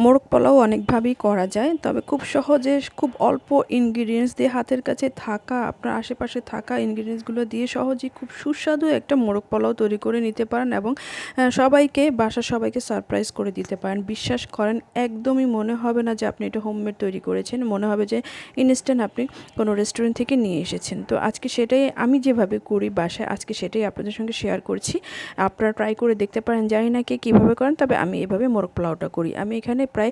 মোরগ পোলাও অনেকভাবেই করা যায়, তবে খুব সহজে খুব অল্প ইনগ্রিডিয়েন্টস দিয়ে হাতের কাছে থাকা আপনার আশেপাশে থাকা ইনগ্রিডিয়েন্টসগুলো দিয়ে সহজেই খুব সুস্বাদু একটা মোরগ পোলাও তৈরি করে নিতে পারেন এবং সবাইকে বাসার সবাইকে সারপ্রাইজ করে দিতে পারেন। বিশ্বাস করেন, একদমই মনে হবে না যে আপনি এটা হোমমেড তৈরি করেছেন, মনে হবে যে ইনস্ট্যান্ট আপনি কোনো রেস্টুরেন্ট থেকে নিয়ে এসেছেন। তো আজকে সেটাই আমি যেভাবে করি বাসায়, আজকে সেটাই আপনাদের সঙ্গে শেয়ার করছি। আপনারা ট্রাই করে দেখতে পারেন, জানি না কে কীভাবে করেন, তবে আমি এভাবে মোরগ পোলাওটা করি। আমি এখানে প্রায়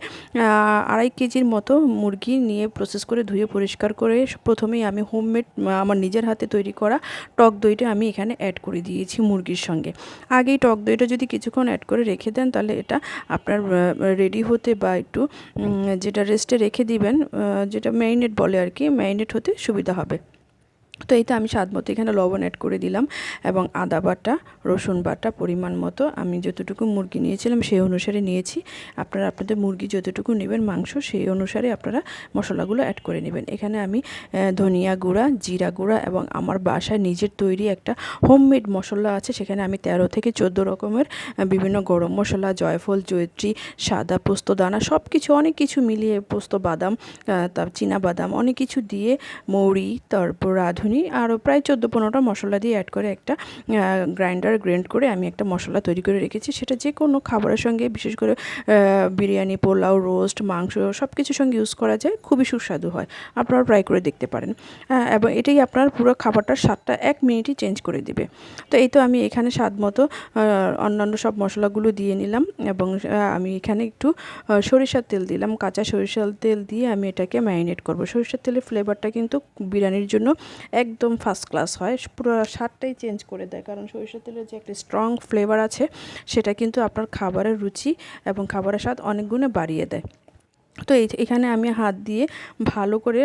2.5 কেজির মতো মুরগি নিয়ে প্রসেস করে ধুয়ে পরিষ্কার করে প্রথমেই আমি হোমমেড আমার নিজের হাতে তৈরি করা টক দইটা আমি এখানে অ্যাড করে দিয়েছি মুরগির সঙ্গে। আগেই টক দইটা যদি কিছুক্ষণ অ্যাড করে রেখে দেন, তাহলে এটা আপনার রেডি হতে বা একটু যেটা রেস্টে রেখে দিবেন, যেটা ম্যারিনেট বলে আর কি, ম্যারিনেট হতে সুবিধা হবে। তো এইটা আমি স্বাদ মতো এখানে লবণ অ্যাড করে দিলাম এবং আদা বাটা, রসুন বাটা পরিমাণ মতো। আমি যতটুকু মুরগি নিয়েছিলাম সেই অনুসারে নিয়েছি। আপনারা আপনাদের মুরগি যতটুকু নেবেন মাংস, সেই অনুসারে আপনারা মশলাগুলো অ্যাড করে নেবেন। এখানে আমি ধনিয়া গুঁড়া, জিরা গুঁড়া এবং আমার বাসায় নিজের তৈরি একটা হোমমেড মশলা আছে, সেখানে আমি 13 থেকে 14 রকমের বিভিন্ন গরম মশলা, জয়ফল, জয়িত্রী, সাদা পোস্ত দানা, সব কিছু অনেক কিছু মিলিয়ে, পোস্ত বাদাম, তার চীনা বাদাম, অনেক কিছু দিয়ে, মৌরি, তারপর রাঁধুনি, আরও প্রায় 14-15টা মশলা দিয়ে অ্যাড করে একটা গ্রাইন্ড করে আমি একটা মশলা তৈরি করে রেখেছি। সেটা যে কোনো খাবারের সঙ্গে, বিশেষ করে বিরিয়ানি, পোলাও, রোস্ট, মাংস সব কিছুর সঙ্গে ইউজ করা যায়, খুবই সুস্বাদু হয়। আপনারা ট্রাই করে দেখতে পারেন এবং এটাই আপনার পুরো খাবারটার স্বাদটা 1 মিনিটই চেঞ্জ করে দিবে। তো এই তো আমি এখানে স্বাদ মতো অন্যান্য সব মশলাগুলো দিয়ে নিলাম এবং আমি এখানে একটু সরিষার তেল দিলাম। কাঁচা সরিষার তেল দিয়ে আমি এটাকে ম্যারিনেট করব। সরিষার তেলের ফ্লেভারটা কিন্তু বিরিয়ানির জন্য একদম ফার্স্ট ক্লাস হয়, পুরো স্বাদটাই চেঞ্জ করে দেয়। কারণ সরিষার তেলের যে একটা স্ট্রং ফ্লেভার আছে, সেটা কিন্তু আপনার খাবারের রুচি এবং খাবারের স্বাদ অনেক গুণে বাড়িয়ে দেয়। তো এখানে আমি হাত দিয়ে ভালো করে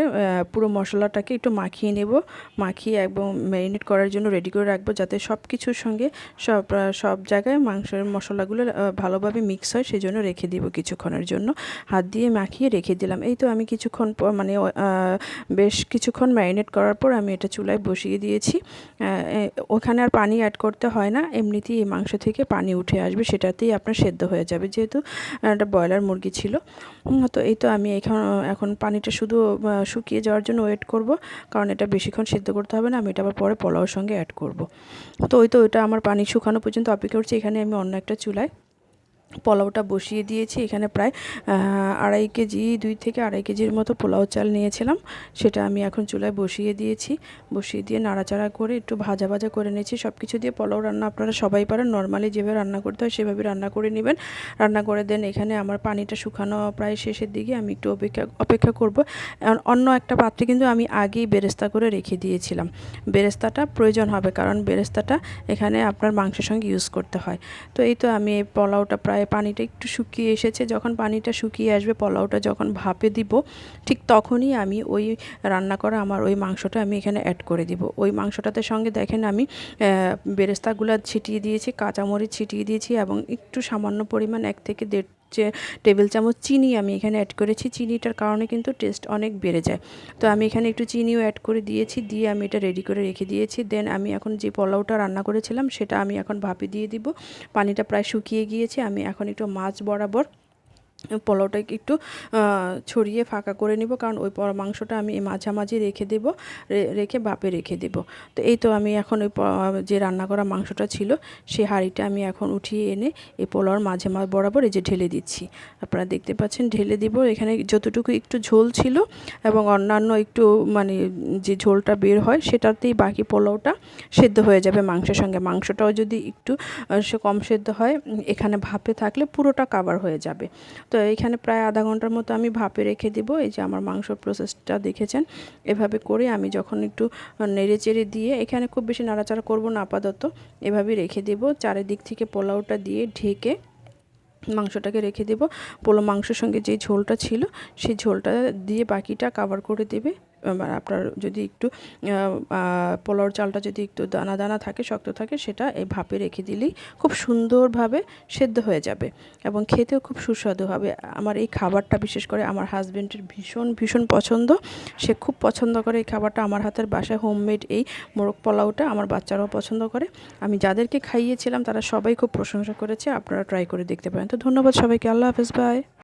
পুরো মশলাটাকে একটু মাখিয়ে নেব, মাখিয়ে এবং ম্যারিনেট করার জন্য রেডি করে রাখবো, যাতে সব কিছুর সঙ্গে সব জায়গায় মাংসের মশলাগুলো ভালোভাবে মিক্স হয়। সেই জন্য রেখে দিব কিছুক্ষণের জন্য, হাত দিয়ে মাখিয়ে রেখে দিলাম। এই তো আমি কিছুক্ষণ পর মানে বেশ কিছুক্ষণ ম্যারিনেট করার পর আমি এটা চুলায় বসিয়ে দিয়েছি। ওখানে আর পানি অ্যাড করতে হয় না, এমনিতেই এই মাংস থেকে পানি উঠে আসবে, সেটাতেই আপনার সেদ্ধ হয়ে যাবে, যেহেতু একটা ব্রয়লার মুরগি ছিল। তো এই তো আমি এখন পানিটা শুধু শুকিয়ে যাওয়ার জন্য ওয়েট করব, কারণ এটা বেশিক্ষণ সিদ্ধ করতে হবে না, আমি এটা আবার পরে পোলাওর সঙ্গে অ্যাড করব। তো ওইটা আমার পানি শুকানো পর্যন্ত অপেক্ষা করছি। এখানে আমি অন্য একটা চুলায় পোলাওটা বসিয়ে দিয়েছি। এখানে প্রায় 2.5 কেজি, 2 থেকে 2.5 কেজির মতো পোলাও চাল নিয়েছিলাম, সেটা আমি এখন চুলায় বসিয়ে দিয়েছি। বসিয়ে দিয়ে নাড়াচাড়া করে একটু ভাজা ভাজা করে নিয়েছি। সব কিছু দিয়ে পোলাও রান্না আপনারা সবাই পারেন, নর্মালি যেভাবে রান্না করতে হয় সেভাবে রান্না করে নেবেন। রান্না করে দেন। এখানে আমার পানিটা শুকানো প্রায় শেষের দিকে, আমি একটু অপেক্ষা করব। অন্য একটা পাত্রে কিন্তু আমি আগেই বেরেস্তা করে রেখে দিয়েছিলাম। বেরেস্তাটা প্রয়োজন হবে, কারণ বেরেস্তাটা এখানে আপনার মাংসের সঙ্গে ইউজ করতে হয়। তো এই তো আমি এই পোলাওটা প্রায় পানিটা একটু শুকিয়ে এসেছে, যখন পানিটা শুকিয়ে আসবে, পোলাওটা যখন ভাপে দিব, ঠিক তখনই আমি ওই রান্না করা আমার ওই মাংসটা আমি এখানে অ্যাড করে দিব। ওই মাংসটাতে সঙ্গে দেখেন আমি বেরেস্তাগুলো ছিটিয়ে দিয়েছি, কাঁচামরিচ ছিটিয়ে দিয়েছি এবং একটু সামান্য পরিমাণ 1 থেকে 1.5 টেবিল চামচ চিনি আমি এখানে অ্যাড করেছি। চিনিটার কারণে কিন্তু টেস্ট অনেক বেড়ে যায়। তো আমি এখানে একটু চিনিও অ্যাড করে দিয়েছি, দিয়ে আমি এটা রেডি করে রেখে দিয়েছি। দেন আমি এখন যে পোলাওটা রান্না করেছিলাম সেটা আমি এখন ভাপে দিয়ে দিব। পানিটা প্রায় শুকিয়ে গিয়েছে। আমি এখন একটু মাছ বরাবর পোলাওটাকে একটু ছড়িয়ে ফাঁকা করে নিব, কারণ ওই মাংসটা আমি মাঝামাঝি রেখে দেব, রেখে ভাপে রেখে দেব। তো এই তো আমি এখন ওই যে রান্না করা মাংসটা ছিল, সেই হাঁড়িটা আমি এখন উঠিয়ে এনে এই পোলাওর মাঝে বরাবর এই যে ঢেলে দিচ্ছি। আপনারা দেখতে পাচ্ছেন, ঢেলে দিব। এখানে যতটুকু একটু ঝোল ছিল এবং অন্যান্য একটু মানে যে ঝোলটা বের হয়, সেটাতেই বাকি পোলাওটা সেদ্ধ হয়ে যাবে মাংসের সঙ্গে। মাংসটাও যদি একটু কম সেদ্ধ হয়, এখানে ভাপে থাকলে পুরোটা কাভার হয়ে যাবে। তো এখানে প্রায় আধা ঘন্টার মতো আমি ভাপে রেখে দিব। এই যে আমার মাংসর প্রসেসটা দেখেছেন, এভাবে করে আমি যখন একটু নেড়ে চেড়ে দিয়ে, এখানে খুব বেশি নাড়াচাড়া করব না আপাতত, এভাবেই রেখে দেব। চারিদিক থেকে পোলাওটা দিয়ে ঢেকে মাংসটাকে রেখে দেব। মাংসের সঙ্গে যে ঝোলটা ছিল, সেই ঝোলটা দিয়ে বাকিটা কাভার করে দেবে। আপনার যদি একটু পোলাওর চালটা যদি একটু দানা দানা থাকে, শক্ত থাকে, সেটা এই ভাপে রেখে দিলেই খুব সুন্দরভাবে সেদ্ধ হয়ে যাবে এবং খেতেও খুব সুস্বাদু হবে। আমার এই খাবারটা বিশেষ করে আমার হাজব্যান্ডের ভীষণ ভীষণ পছন্দ। সে খুব পছন্দ করে এই খাবারটা। আমার হাতের বাসায় হোমমেড এই মোরগ পোলাওটা আমার বাচ্চারাও পছন্দ করে। আমি যাদেরকে খাইয়েছিলাম তারা সবাই খুব প্রশংসা করেছে। আপনারা ট্রাই করে দেখতে পারেন। তো ধন্যবাদ সবাইকে। আল্লাহ হাফেজ, বাই।